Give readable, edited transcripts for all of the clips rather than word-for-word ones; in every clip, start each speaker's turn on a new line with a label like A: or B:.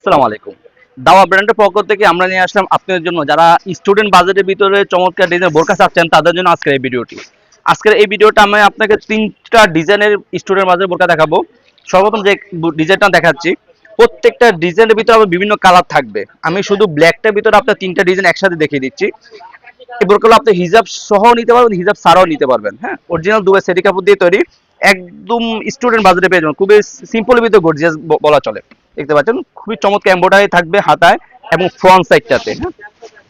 A: আসসালামু আলাইকুম। দাওয়া ব্র্যান্ডের পক্ষ থেকে আমরা নিয়ে আসলাম আপনাদের জন্য যারা স্টুডেন্ট বাজেটের ভিতরে চমৎকার ডিজাইনের বোরকা চাচ্ছেন তাদের জন্য আজকের এই ভিডিওটি। আজকের এই ভিডিওটা আমি আপনাকে ৩টা ডিজাইনের স্টুডেন্ট বাজেটের বোরকা দেখাবো। সর্বপ্রথম যে ডিজাইনটা দেখাচ্ছি, প্রত্যেকটা ডিজাইনের ভিতরে আবার বিভিন্ন কালার থাকবে। আমি শুধু ব্ল্যাকটার ভিতরে আপনার ৩টা ডিজাইন একসাথে দেখিয়ে দিচ্ছি। এই বোরকাগুলো আপনি হিজাব সহ নিতে পারবেন, হিজাব ছাড়াও নিতে পারবেন। হ্যাঁ, অরিজিনাল দুবাই সেটি কাপড় দিয়ে তৈরি, একদম স্টুডেন্ট বাজেটে পেয়ে যাবেন। খুবই সিম্পলের ভিতরে গর্জিয়াস বলা চলে। দেখতে পাচ্ছেন খুবই চমৎকার এমব্রয়ডারি থাকবে হাতায় এবং ফ্রন্ট সাইডটাতে। হ্যাঁ,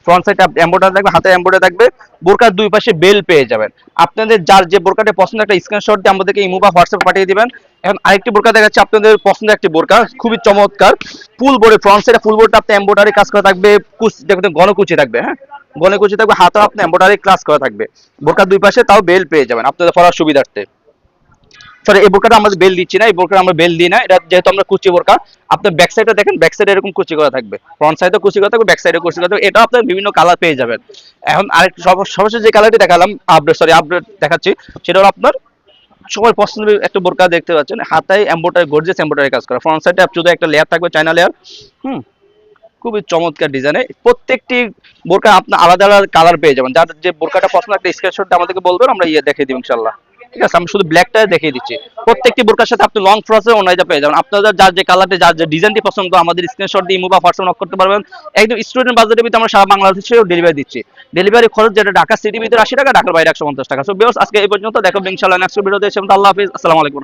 A: ফ্রন্ট সাইডটা এমব্রয়ডারি থাকবে, হাতে এমব্রয়ডারি থাকবে। বোরকার দুই পাশে বেল পেয়ে যাবেন। আপনাদের যার যে বোরকাটা পছন্দ একটা স্ক্রিনশট দিয়ে আমাদেরকে ইমো বা হোয়াটসঅ্যাপ পাঠিয়ে দিবেন। এখন আরেকটি বোরকা দেখাচ্ছি আপনাদের পছন্দের একটি বোরকা, খুবই চমৎকার ফুল বোর্ডে, ফ্রন্ট সাইডে ফুল বোর্ডটা আপনি এমব্রয়ডারি কাজ করা থাকবে, দেখবেন গণকুচি থাকবে। হ্যাঁ, গণকুচি থাকবে, হাতে আপনি এমব্রয়ডারি ক্লাস করা থাকবে। বোরকার দুই পাশে তাও বেল পেয়ে যাবেন আপনাদের পরার সুবিধার্থে। সরি, এই বোরকাটা আমাদের বেল দিচ্ছি না, এই বোরকাটা আমরা বেল দিই না, এটা যেহেতু আমরা কুচি বোরকা। আপনার ব্যাক সাইডে দেখেন, ব্যাক সাইডে এরকম কুচি করা থাকবে, ফ্রন্ট সাইডে কুচি করা থাকবে, ব্যাক সাইডে কুচি করা থাকবে। এটা আপনার বিভিন্ন কালার পেয়ে যাবেন। এখন আরেক সর্বশেষ যে কালারটি দেখালাম, আপডেট দেখাচ্ছি, সেটা হলো আপনার সবার পছন্দের একটা বোরকা। দেখতে পাচ্ছেন হাতায় এমব্রয়ডারি, গর্জিয়াস এমব্রয়ডারি কাজ করা, ফ্রন্ট সাইডে শুধু একটা লেয়ার থাকবে, চায়না লেয়ার। হুম, খুবই চমৎকার ডিজাইনে প্রত্যেকটি বোরকা আপনার আলাদা আলাদা কালার পেয়ে যাবেন। যার যে বোরকাটা পছন্দ একটা স্ক্রিনশট আমাদেরকে বলবেন, আমরা দেখিয়ে দিব ইনশাল্লাহ। ঠিক আছে, আমি শুধু ব্ল্যাকটা দেখিয়ে দিচ্ছি। প্রত্যেকটি বোরকার সাথে আপনি লং ফ্রসে ওনাইটা পেয়ে যাবেন। আপনাদের যার যে কালারটি, যার যে ডিজাইনটি পছন্দ, আমাদের স্ক্রিনশট দিয়ে ইমো বা হোয়াটসঅ্যাপ নক করতে পারবেন। একদম স্টুডেন্ট বাজেটের ভিতরে আমরা সারা বাংলাদেশেও ডেলিভারি দিচ্ছি। ডেলিভারি খরচ যেটা ঢাকা সিটির ভিতরে ৮০ টাকা, ঢাকার বাইরে ১৫০ টাকা। সো ভিউয়ার্স, আজকে এই পর্যন্ত। দেখা হবে ইনশাআল্লাহ নেক্সট ভিডিওতে। আল্লাহ হাফিজ, আসসালামু আলাইকুম।